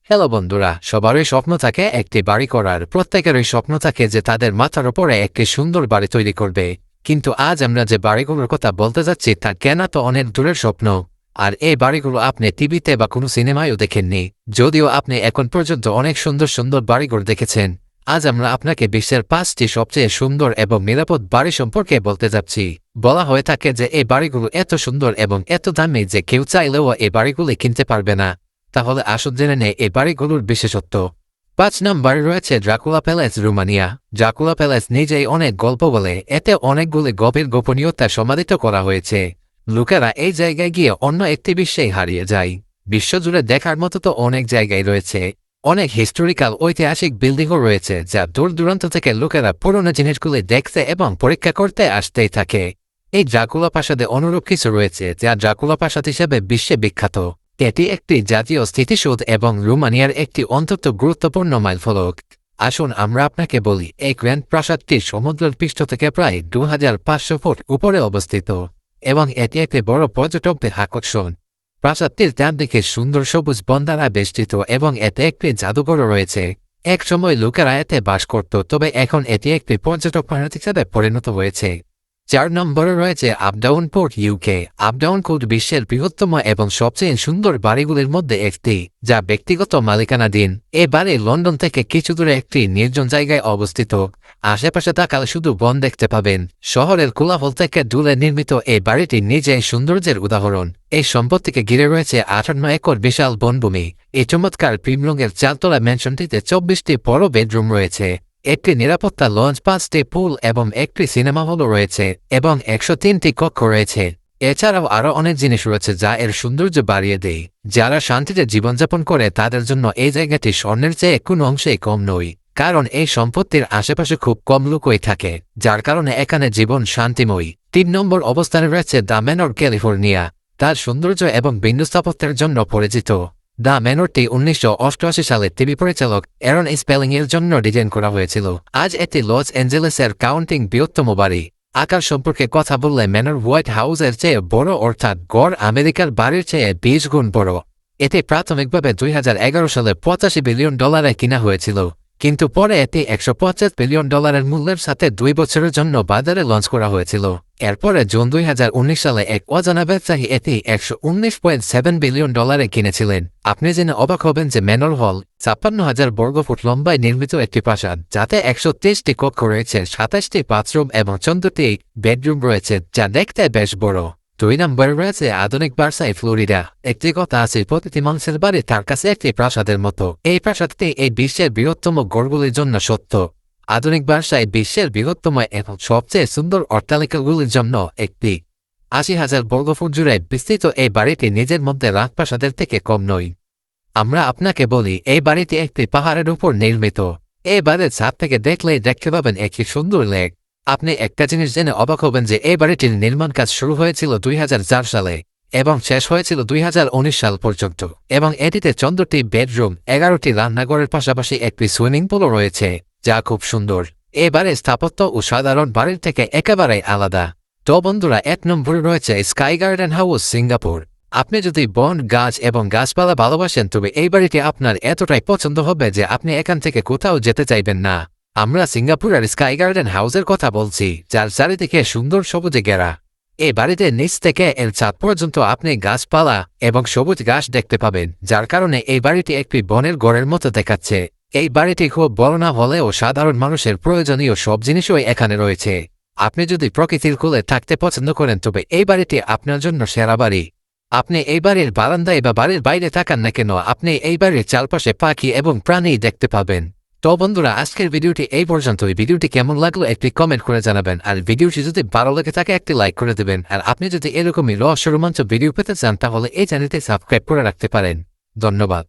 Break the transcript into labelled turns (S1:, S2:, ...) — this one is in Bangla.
S1: হ্যালো বন্ধুরা, সবারই স্বপ্ন থাকে একটি বাড়ি করার। প্রত্যেকেরই স্বপ্ন থাকে যে তাদের মাথার উপরে একটি সুন্দর বাড়ি তৈরি করবে। কিন্তু আজ আমরা যে বাড়িগুলোর কথা বলতে যাচ্ছি তা কেনা তো অনেক দূরের স্বপ্ন। আর এই বাড়িগুলো আপনি টিভিতে বা কোনো সিনেমায়ও দেখেননি, যদিও আপনি এখন পর্যন্ত অনেক সুন্দর সুন্দর বাড়িঘর দেখেছেন। আজ আমরা আপনাকে বিশ্বের 5টি সবচেয়ে সুন্দর এবং নিরাপদ বাড়ি সম্পর্কে বলতে যাচ্ছি। বলা হয়ে থাকে যে এই বাড়িগুলো এত সুন্দর এবং এত দামি যে কেউ চাইলেও এই বাড়িগুলি কিনতে পারবে না। তাহলে আসুন জেনে নেই এই বাড়িগুলোর বিশেষত্ব। 5 নম্বরে রয়েছে Dracula palace, Romania. Dracula palace নিজেই অনেক গল্প বলে, এতে অনেকগুলি গভীর গোপনীয়তা সমাদিত করা হয়েছে। লোকেরা এই জায়গায় গিয়ে অন্য একটি বিশ্বেই হারিয়ে যায়। বিশ্বজুড়ে দেখার মতো তো অনেক জায়গায় রয়েছে। অনেক হিস্টোরিক্যাল ঐতিহাসিক বিল্ডিংও রয়েছে যা দূর দূরান্ত থেকে লোকেরা পুরনো জিনিসগুলি দেখতে এবং পরীক্ষা করতে আসতেই থাকে। এই ড্রাকুলা প্রাসাদে অনুরূপ কিছু রয়েছে যা ড্রাকুলা প্রাসাদ হিসেবে বিশ্বে বিখ্যাত। এটি একটি জাতীয় স্মৃতিসৌধ এবং রোমানিয়ার একটি অত্যন্ত গুরুত্বপূর্ণ মাইলফলক। আসুন আমরা আপনাকে বলি, এই গ্র্যান্ড প্রাসাদটি সমুদ্রের পৃষ্ঠ থেকে প্রায় 2500 ফুট উপরে অবস্থিত এবং এটি একটি বড় পর্যটকদের আকর্ষণ। প্রাসাদটির চারদিকে সুন্দর সবুজ বন দ্বারা বেষ্টিত এবং এতে একটি জাদুঘরও রয়েছে। এক সময় লোকেরা এতে বাস করত, তবে এখন এটি একটি পর্যটক প্রাসাদ হিসেবে পরিণত হয়েছে। 4 নম্বরে রয়েছে up down port, UK. Up down port বিশ্বের বৃহত্তম এবং সবচেয়ে সুন্দর বাড়িগুলির মধ্যে একটি, যা ব্যক্তিগত মালিকানাধীন। এ বাড়ি লন্ডন থেকে কিছু দূরে একটি নির্জন জায়গায় অবস্থিত। আশেপাশে তাকালে শুধু বন দেখতে পাবেন। শহরের কোলাহল থেকে দূরে নির্মিত এই বাড়িটি নিজেই সৌন্দর্যের উদাহরণ। এই সম্পত্তিকে ঘিরে রয়েছে 58 একর বিশাল বনভূমি। এই চমৎকার ক্রিম রঙের চারতলা ম্যানশনটিতে 24টি বড় বেডরুম রয়েছে, একটি নিরাপত্তা লঞ্চ, 5টি পুল এবং একটি সিনেমা হলও রয়েছে এবং 103টি কক্ষ রয়েছে। এছাড়াও আরও অনেক জিনিস রয়েছে যা এর সৌন্দর্য বাড়িয়ে দেয়। যারা শান্তিতে জীবনযাপন করে তাদের জন্য এই জায়গাটি স্বর্ণের চেয়ে কোনো অংশেই কম নয়, কারণ এই সম্পত্তির আশেপাশে খুব কম লোকই থাকে, যার কারণে এখানে জীবন শান্তিময়ী। 3 নম্বর অবস্থানে রয়েছে দ্য ম্যানর, ক্যালিফোর্নিয়া। তার সৌন্দর্য এবং ভিন্ন স্থাপত্যের জন্য পরিচিত। দ্য ম্যানরটি 1988 সালে টিভি পরিচালক অ্যারন স্পেলিং এর জন্য ডিজাইন করা হয়েছিল। আজ এটি লস অ্যাঞ্জেলেসের কাউন্টিং বৃহত্তম বাড়ি। আকার সম্পর্কে কথা বললে ম্যানর হোয়াইট হাউসের চেয়ে বড়, অর্থাৎ গড় আমেরিকার বাড়ির চেয়ে 20 গুণ বড়। এটি প্রাথমিকভাবে 2011 সালে $85 বিলিয়ন কিনা হয়েছিল, কিন্তু পরে এটি $150 বিলিয়ন মূল্যের সাথে 2 বছরের জন্য বাজারে লঞ্চ করা হয়েছিল। এরপরে জুন 2019 সালে এক অজানা ব্যবসায়ী এটি $119.7 বিলিয়ন কিনেছিলেন। আপনি জেনে অবাক হবেন যে ম্যানর হল 56,000 বর্গফুট লম্বায় নির্মিত একটি প্রাসাদ, যাতে 123টি কক্ষ রয়েছে, 27টি বাথরুম এবং 14টি বেডরুম রয়েছে, যা দেখতে বেশ বড়। 2 নম্বরে রয়েছে আধুনিক ভার্সাই, ফ্লোরিডা। একটি কথা আছে, প্রতিটি মানুষের বাড়ি তার কাছে একটি প্রাসাদের মতো। এই প্রাসাদটি এই বিশ্বের বৃহত্তম গড়গুলির জন্য সত্য। আধুনিক ভার্সাই বিশ্বের বৃহত্তম এবং সবচেয়ে সুন্দর অট্টালিকাগুলির জন্য একটি। 80,000 বর্গফুট জুড়ে বিস্তৃত এই বাড়িটি নিজের মধ্যে রাজপ্রাসাদের থেকে কম নয়। আমরা আপনাকে বলি, এই বাড়িটি একটি পাহাড়ের উপর নির্মিত। এই বাড়ির ছাদ থেকে দেখলেই দেখতে পাবেন একটি সুন্দর লেক। আপনি একটা জিনিস জেনে অবাক হবেন যে এই বাড়িটির নির্মাণ কাজ শুরু হয়েছিল 2004 সালে এবং শেষ হয়েছিল 2019 সাল পর্যন্ত, এবং এটিতে 14টি বেডরুম, 11টি রান্নাঘরের পাশাপাশি একটি সুইমিং পুলও রয়েছে, যা খুব সুন্দর। এই বাড়ির স্থাপত্য ও সাধারণ বাড়ির থেকে একেবারেই আলাদা। তো বন্ধুরা, 1 নম্বরে রয়েছে স্কাই গার্ডেন হাউস, সিঙ্গাপুর। আপনি যদি বন, গাছ এবং গাছপালা ভালোবাসেন তবে এই বাড়িটি আপনার এতটাই পছন্দ হবে যে আপনি এখান থেকে কোথাও যেতে চাইবেন না। আমরা সিঙ্গাপুরের স্কাই গার্ডেন হাউসের কথা বলছি, যার চারিদিকে সুন্দর সবুজে ঘেরা। এই বাড়িতে নিচ থেকে এর ছাদ পর্যন্ত আপনি গাছপালা এবং সবুজ ঘাস দেখতে পাবেন, যার কারণে এই বাড়িটি একটি বনের ঘরের মতো দেখাচ্ছে। এই বাড়িটি খুব বড় না হলেও সাধারণ মানুষের প্রয়োজনীয় সব জিনিসই এখানে রয়েছে। আপনি যদি প্রকৃতির কোলে থাকতে পছন্দ করেন তবে এই বাড়িটি আপনার জন্য সেরা বাড়ি। আপনি এই বাড়ির বারান্দায় বা বাড়ির বাইরে থাকান না কেন, আপনি এই বাড়ির চারপাশে পাখি এবং প্রাণী দেখতে পাবেন। তো বন্ধুরা, আজকের ভিডিওটি এই পর্যন্তই। ভিডিওটি কেমন লাগলো একটি কমেন্ট করে জানাবেন, আর ভিডিওটি যদি ভালো লেগে থাকে একটি লাইক করে দেবেন। আর আপনি যদি এরকমই রহস্য রোমাঞ্চ ভিডিও পেতে চান তাহলে এই চ্যানেলটি সাবস্ক্রাইব করে রাখতে পারেন। ধন্যবাদ।